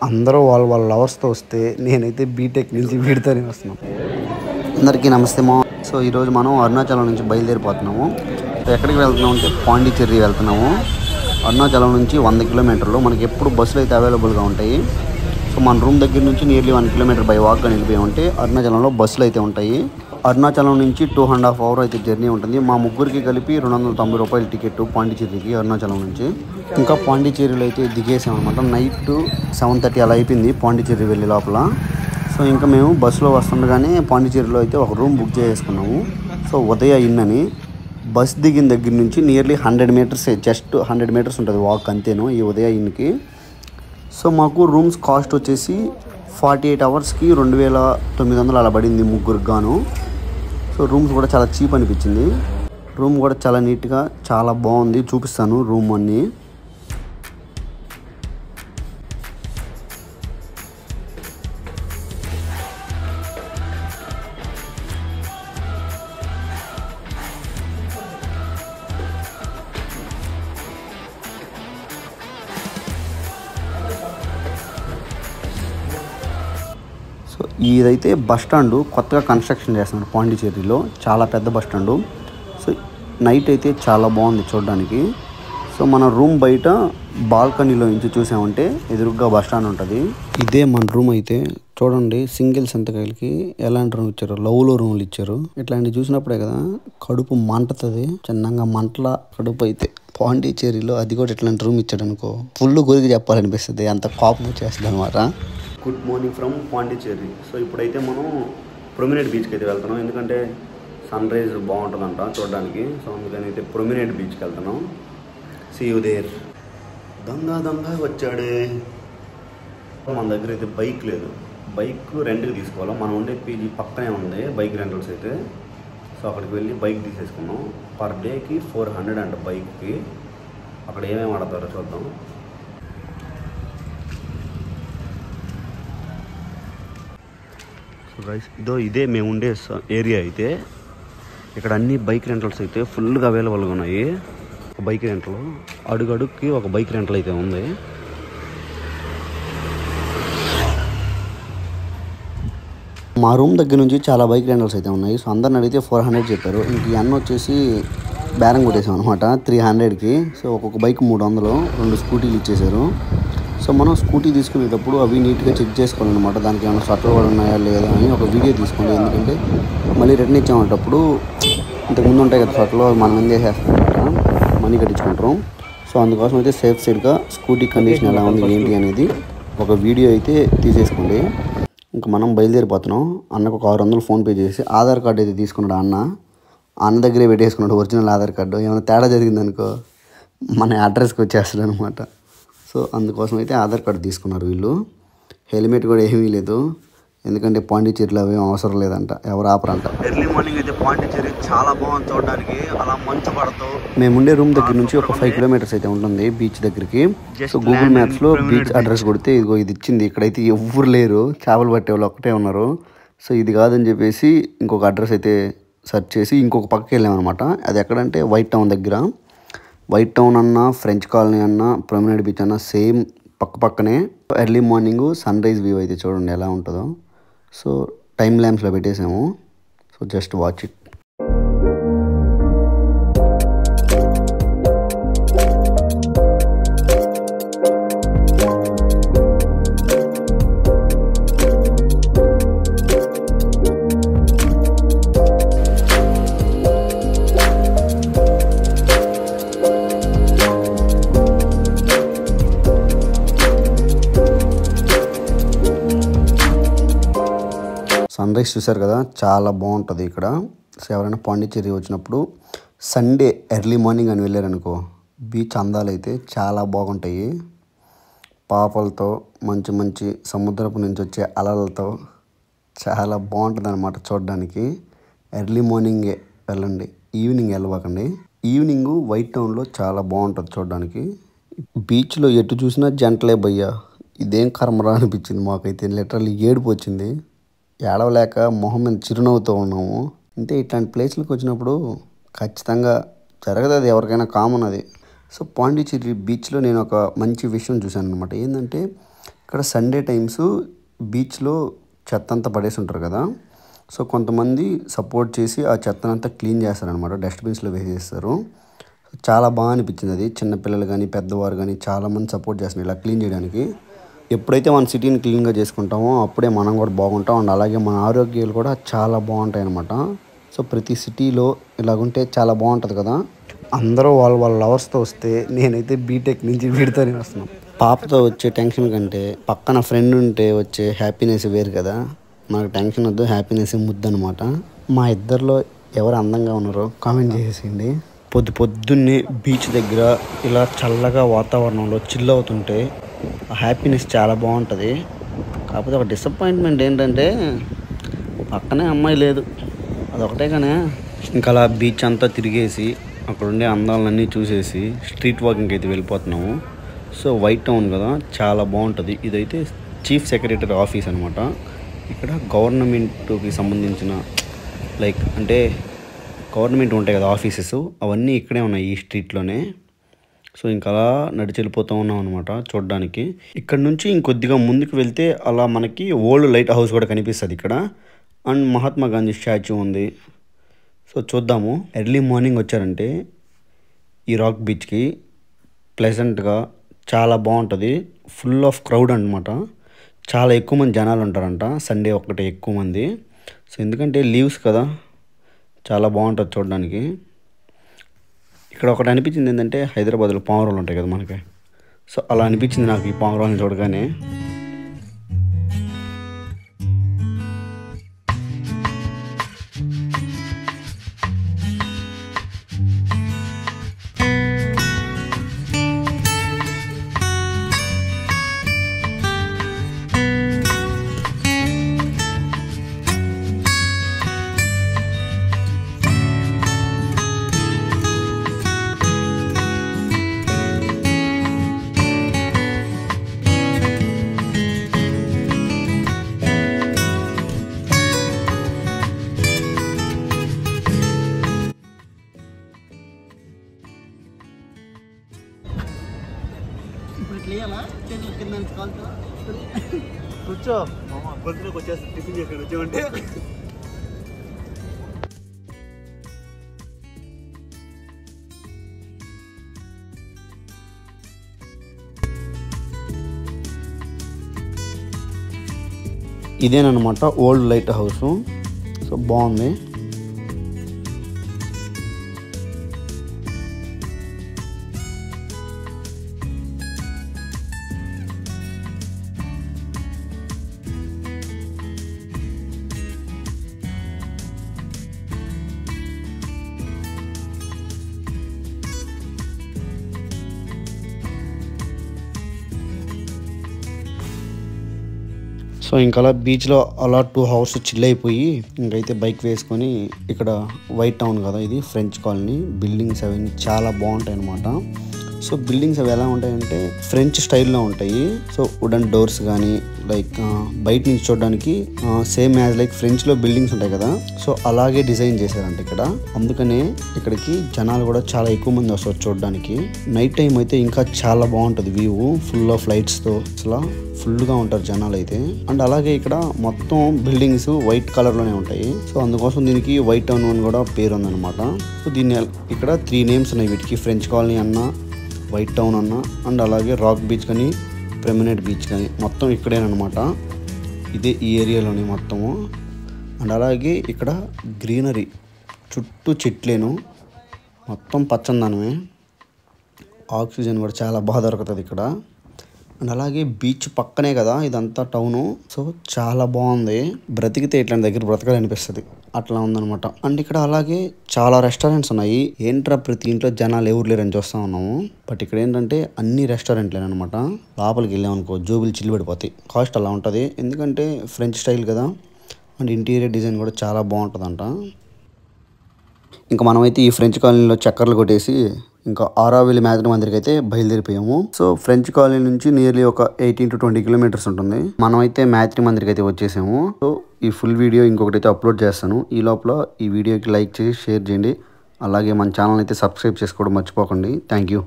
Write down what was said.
అందరూ వాళ్ళ లవర్స్తో వస్తే నేనైతే బీటెక్ నుంచి వీడితోనే వస్తున్నాను. అందరికీ నమస్తే మా. సో ఈరోజు మనం అరుణాచలం నుంచి బయలుదేరిపోతున్నాము. సో ఎక్కడికి వెళ్తున్నాం అంటే పాండిచ్చేరి వెళ్తున్నాము. అరుణాచలం నుంచి 100 కిలోమీటర్లు. మనకి ఎప్పుడు బస్సులు అయితే అవైలబుల్గా ఉంటాయి. సో మన రూమ్ దగ్గర నుంచి నియర్లీ 1 కిలోమీటర్ బై వాక్గా వెళ్ళిపోయి ఉంటే అరుణాచలంలో బస్సులు అయితే ఉంటాయి. అరుణాచలం నుంచి 2.5 hours అయితే జర్నీ ఉంటుంది. మా ముగ్గురికి కలిపి 290 రూపాయల టికెట్ పాండిచ్చేరికి అరుణాచలం నుంచి. ఇంకా పాండిచ్చేరిలో అయితే దిగేసామన్నమాట. నైట్ 7:30 అలా అయిపోయింది పాండిచ్చేరి వెళ్ళే లోపల. సో ఇంకా మేము బస్సులో వస్తుండగానే పాండిచ్చేరిలో అయితే ఒక రూమ్ బుక్ చేసుకున్నాము. సో ఉదయ ఇన్ అని. బస్ దిగిన దగ్గర నుంచి నియర్లీ 100 మీటర్స్, జస్ట్ 100 మీటర్స్ ఉంటుంది వాక్ అంతేను ఈ ఉదయ ఇన్కి. సో మాకు రూమ్స్ కాస్ట్ వచ్చేసి 48 అవర్స్కి 2,900 అలా పడింది ముగ్గురికి గాను. సో రూమ్స్ కూడా చాలా చీప్ అనిపించింది. రూమ్ కూడా చాలా నీట్గా చాలా బాగుంది. చూపిస్తాను రూమ్ అన్నీ. సో ఇదైతే బస్ స్టాండు కొత్తగా కన్స్ట్రక్షన్ చేస్తున్నారు పాండిచ్చేరిలో. చాలా పెద్ద బస్ స్టాండు. సో నైట్ అయితే చాలా బాగుంది చూడడానికి. సో మన రూమ్ బయట బాల్కనీలో నుంచి చూసామంటే ఎదురుగ్గా బస్ స్టాండ్ ఉంటుంది. ఇదే మన రూమ్ అయితే చూడండి. సింగిల్ సంతకాయలకి ఎలాంటి రూమ్ ఇచ్చారు, లవ్లో రూమ్లు ఇచ్చారు. ఇట్లాంటివి చూసినప్పుడే కదా కడుపు మంటతుంది. చిన్నగా మంటల కడుపు అయితే పాండిచ్చేరిలో అది కూడా ఇట్లాంటి రూమ్ ఇచ్చాడు అనుకో ఫుల్ గురికి చెప్పాలనిపిస్తుంది. అంత కోపం వచ్చేస్తుంది అనమాట. Good morning from Pondicherry. So ఇప్పుడైతే మనం ప్రొమినేట్ బీచ్కి అయితే వెళ్తున్నాం. ఎందుకంటే సన్ రైజ్ బాగుంటుందంట చూడడానికి. సో అందుకని అయితే ప్రొమినేట్ బీచ్కి వెళ్తున్నాం. See you there. దొంగ వచ్చాడే. మన దగ్గర అయితే బైక్ లేదు. బైక్ రెంట్కి తీసుకోవాలి. మనం ఉండే పీజీ పక్కనే ఉంది బైక్ రెంటల్స్ అయితే. సో అక్కడికి వెళ్ళి బైక్ తీసేసుకున్నాం. పర్ డేకి 400 అంట బైక్కి. అక్కడ ఏమేమి ఆడతారో చూద్దాం. ఇదే మేము ఉండే ఏరియా అయితే. ఇక్కడ అన్ని బైక్ రెంటల్స్ అయితే ఫుల్గా అవైలబుల్గా ఉన్నాయి. బైక్ రెంటల్ అడుగుకి ఒక బైక్ రెంటల్ అయితే ఉంది. మా రూమ్ దగ్గర నుంచి చాలా బైక్ రెంటల్స్ అయితే ఉన్నాయి. సో అందరిని అడిగితే 400 చెప్పారు. ఇంక ఈ అన్న వచ్చేసి బేరం కొట్టేసాం అనమాట 300కి. సో ఒక్కొక్క బైక్ 300, 2 స్కూటీలు ఇచ్చేసారు. సో మనం స్కూటీ తీసుకునేటప్పుడు అవి నీట్గా చెక్ చేసుకోవాలన్నమాట. దానికి ఏమైనా షట్టర్లు కూడా ఉన్నాయా లేదా అని ఒక వీడియో తీసుకోండి. ఎందుకంటే మళ్ళీ రిటర్న్ ఇచ్చామన్నప్పుడు ఇంతకుముందు ఉంటాయి కదా షట్టర్లు, మనం ఏం చేసేస్తామన్నమాట, మనీ కట్టించుకుంటాం. సో అందుకోసం అయితే సేఫ్ సైడ్గా స్కూటీ కండిషన్ ఎలా ఉంది ఏంటి అనేది ఒక వీడియో అయితే తీసేసుకోండి. ఇంకా మనం బయలుదేరిపోతున్నాం. అన్నకు ఒక 600 ఫోన్పే చేసి ఆధార్ కార్డు అయితే తీసుకున్నాడు అన్న దగ్గరే పెట్టేసుకున్నాడు ఒరిజినల్ ఆధార్ కార్డు. ఏమైనా తేడా జరిగిందనుకో మన అడ్రస్కి వచ్చేస్తాడు అనమాట. సో అందుకోసం అయితే ఆధార్ కార్డు తీసుకున్నారు వీళ్ళు. హెల్మెట్ కూడా ఏమీ లేదు. ఎందుకంటే పాండిచ్చేరిలో అవేం అవసరం లేదంట, ఎవరు ఆపరంట. ఎర్లీ మార్నింగ్ అయితే పాండిచ్చేరి చాలా బాగుంది చూడడానికి. అలా మంచు పడుతూ మేము ఉండే రూమ్ దగ్గర నుంచి ఒక 5 కిలోమీటర్స్ అయితే ఉంటుంది బీచ్ దగ్గరికి. సో గూగుల్ మ్యాప్స్లో బీచ్ అడ్రస్ కొడితే ఇదిగో ఇది ఇచ్చింది. ఇక్కడైతే ఎవరు లేరు, చేపలు పట్టే వాళ్ళు ఒక్కటే ఉన్నారు. సో ఇది కాదని చెప్పేసి ఇంకొక అడ్రస్ అయితే సెర్చ్ చేసి ఇంకొక పక్కకి వెళ్ళామన్నమాట. అది ఎక్కడంటే వైట్ టౌన్ దగ్గర. వైట్ టౌన్ అన్నా, ఫ్రెంచ్ కాలనీ అన్నా, ప్రొమినేట్ బీచ్ అన్నా సేమ్ పక్కనే. Early morning sunrise view అయితే చూడండి ఎలా ఉంటుందో. సో టైం ల్యాబ్స్లో పెట్టేసాము. So just watch it. Sunrise చూసారు కదా, చాలా బాగుంటుంది ఇక్కడ. సో ఎవరైనా పాండిచ్చేరి వచ్చినప్పుడు సండే ఎర్లీ మార్నింగ్ అని వెళ్ళారనుకో బీచ్ అందాలు అయితే చాలా బాగుంటాయి. పాపలతో మంచి సముద్రపు నుంచి వచ్చే అలలతో చాలా బాగుంటుంది అనమాట చూడడానికి. ఎర్లీ మార్నింగే వెళ్ళండి, ఈవినింగ్ వెళ్ళకండి. ఈవినింగ్ వైట్ టౌన్లో చాలా బాగుంటుంది చూడడానికి. బీచ్లో ఎటు చూసినా జంటలే భయ్యా. ఇదేం కర్మరా అనిపించింది మాకైతే. లిటరల్లీ ఏడుపు వచ్చింది. ఏడవలేక మొహం మీద చిరునవ్వుతూ ఉన్నాము. అంటే ఇట్లాంటి ప్లేస్లకు వచ్చినప్పుడు ఖచ్చితంగా జరగదు, అది ఎవరికైనా కామన్ అది. సో పాండిచ్చేరి బీచ్లో నేను ఒక మంచి విషయం చూశాను అనమాట. ఏంటంటే ఇక్కడ సండే టైమ్స్ బీచ్లో చెత్త అంతా పడేసి ఉంటారు కదా, సో కొంతమంది సపోర్ట్ చేసి ఆ చెత్తనంతా క్లీన్ చేస్తారనమాట, డస్ట్బిన్స్లో వేసేస్తారు. చాలా బాగా అనిపించింది అది. చిన్నపిల్లలు కానీ పెద్దవారు కానీ చాలామంది సపోర్ట్ చేస్తున్నారు ఇలా క్లీన్ చేయడానికి. ఎప్పుడైతే మన సిటీని క్లీన్గా చేసుకుంటామో అప్పుడే మనం కూడా బాగుంటాం, అండ్ అలాగే మన ఆరోగ్యాలు కూడా చాలా బాగుంటాయి అన్నమాట. సో ప్రతి సిటీలో ఇలాగుంటే చాలా బాగుంటుంది కదా. అందరూ వాళ్ళ లవర్స్తో వస్తే నేనైతే బీటెక్ నుంచి వీడితోనే వస్తున్నాను. పాపతో వచ్చే టెన్షన్ కంటే పక్కన ఫ్రెండ్ ఉంటే వచ్చే హ్యాపీనెస్ వేరు కదా. నాకు టెన్షన్ వద్దు, హ్యాపీనెస్ ముద్దు అనమాట. మా ఇద్దరిలో ఎవరు అందంగా ఉన్నారో కామెంట్ చేసేయండి. పొద్దున్నే బీచ్ దగ్గర ఇలా చల్లగా వాతావరణంలో చిల్ అవుతుంటే ఆ హ్యాపీనెస్ చాలా బాగుంటుంది. కాకపోతే ఒక డిసప్పాయింట్మెంట్ ఏంటంటే పక్కనే అమ్మాయి లేదు, అదొకటే. కానీ ఇంకా అలా బీచ్ అంతా తిరిగేసి అక్కడ ఉండే అందాలన్నీ చూసేసి స్ట్రీట్ వాకింగ్కి అయితే వెళ్ళిపోతున్నాము. సో వైట్ టౌన్ కదా, చాలా బాగుంటుంది. ఇదైతే చీఫ్ సెక్రటరీ ఆఫీస్ అనమాట. ఇక్కడ గవర్నమెంట్కి సంబంధించిన అంటే గవర్నమెంట్ ఉంటాయి కదా ఆఫీసెస్, అవన్నీ ఇక్కడే ఉన్నాయి ఈ స్ట్రీట్లోనే. సో ఇంకా అలా నడిచి వెళ్ళిపోతూ ఉన్నాం అనమాట చూడడానికి. ఇక్కడ నుంచి ఇంకొద్దిగా ముందుకు వెళ్తే అలా మనకి ఓల్డ్ లైట్ హౌస్ కూడా కనిపిస్తుంది ఇక్కడ, అండ్ మహాత్మా గాంధీ స్టాచ్యూ ఉంది. సో చూద్దాము. ఎర్లీ మార్నింగ్ వచ్చారంటే ఈ రాక్ బీచ్కి ప్లెజెంట్గా చాలా బాగుంటుంది. ఫుల్ ఆఫ్ క్రౌడ్ అనమాట, చాలా ఎక్కువ మంది జనాలు ఉంటారంట సండే ఒక్కటే ఎక్కువ మంది. సో ఎందుకంటే లీవ్స్ కదా, చాలా బాగుంటుంది చూడడానికి. ఇక్కడ ఒకటి అనిపించింది ఏంటంటే హైదరాబాద్లో పావురాలు ఉంటాయి కదా మనకి, సో అలా అనిపించింది నాకు ఈ పావురాలను చూడగానే. కూర్చో గొంతులోకి వచ్చేసి టిఫిన్ చేసి వచ్చామంటే. ఇదేనమాట ఓల్డ్ లైట్ హౌస్. సో బాగుంది. సో ఇంకా అలా బీచ్లో అలా 2 hours చిల్ అయిపోయి ఇంకైతే బైక్ వేసుకొని ఇక్కడ వైట్ టౌన్ కదా, ఇది ఫ్రెంచ్ కాలనీ. బిల్డింగ్స్ అవన్నీ చాలా బాగుంటాయి అన్నమాట. సో బిల్డింగ్స్ అవి ఎలా ఉంటాయంటే ఫ్రెంచ్ స్టైల్లో ఉంటాయి. సో వుడెన్ డోర్స్ కానీ బయట నుంచి చూడడానికి సేమ్ యాజ్ ఫ్రెంచ్లో బిల్డింగ్స్ ఉంటాయి కదా, సో అలాగే డిజైన్ చేశారంట ఇక్కడ. అందుకనే ఇక్కడికి జనాలు కూడా చాలా ఎక్కువ మంది వస్తారు చూడడానికి. నైట్ టైం అయితే ఇంకా చాలా బాగుంటుంది వ్యూ, ఫుల్ ఆఫ్ లైట్స్తో అసలు ఫుల్గా ఉంటారు జనాలు అయితే. అండ్ అలాగే ఇక్కడ మొత్తం బిల్డింగ్స్ వైట్ కలర్లోనే ఉంటాయి. సో అందుకోసం దీనికి వైట్ టౌన్ అని కూడా పేరు ఉందన్నమాట. సో దీన్ని ఇక్కడ 3 names ఉన్నాయి వీటికి, ఫ్రెంచ్ కాలనీ అన్న, వైట్ టౌన్ అన్న, అండ్ అలాగే రాక్ బీచ్ కానీ ప్రమినెంట్ బీచ్ కానీ మొత్తం ఇక్కడేనమాట. ఇదే ఈ ఏరియాలోనే మొత్తము. అండ్ అలాగే ఇక్కడ గ్రీనరీ, చుట్టూ చెట్లేను, మొత్తం పచ్చందనమే. ఆక్సిజన్ కూడా చాలా బాగా దొరుకుతుంది ఇక్కడ. అండ్ అలాగే బీచ్ పక్కనే కదా ఇదంతా టౌను. సో చాలా బాగుంది. బ్రతికితే ఇట్లాంటి దగ్గర బ్రతకాలనిపిస్తుంది, అట్లా ఉందనమాట. అండ్ ఇక్కడ అలాగే చాలా రెస్టారెంట్స్ ఉన్నాయి. ఏంట్రా ప్రతి ఇంట్లో జనాలు ఎవరు లేరని చూస్తా ఉన్నాము, బట్ ఇక్కడ ఏంటంటే అన్ని రెస్టారెంట్లేనమాట. లోపలికి వెళ్ళామనుకో జోబులు చిల్లు పడిపోతాయి. కాస్ట్ అలా ఉంటుంది, ఎందుకంటే ఫ్రెంచ్ స్టైల్ కదా. అండ్ ఇంటీరియర్ డిజైన్ కూడా చాలా బాగుంటుందంట. ఇంకా మనమైతే ఈ ఫ్రెంచ్ కాలనీలో చక్కర్లు కొట్టేసి ఇంకా ఆరావెల్లి మ్యాథ్రి మందిరికి అయితే బయలుదేరిపోయాము. సో ఫ్రెంచ్ కాలనీ నుంచి నియర్లీ ఒక 18 to 20 kilometers ఉంటుంది. మనమైతే మ్యాథ్రి మందిరికి అయితే వచ్చేసాము. సో ఈ ఫుల్ వీడియో ఇంకొకటి అయితే అప్లోడ్ చేస్తాను. ఈ లోపల ఈ వీడియోకి లైక్ చేసి షేర్ చేయండి. అలాగే మన ఛానల్ అయితే సబ్స్క్రైబ్ చేసుకోవడం మర్చిపోకండి. Thank you.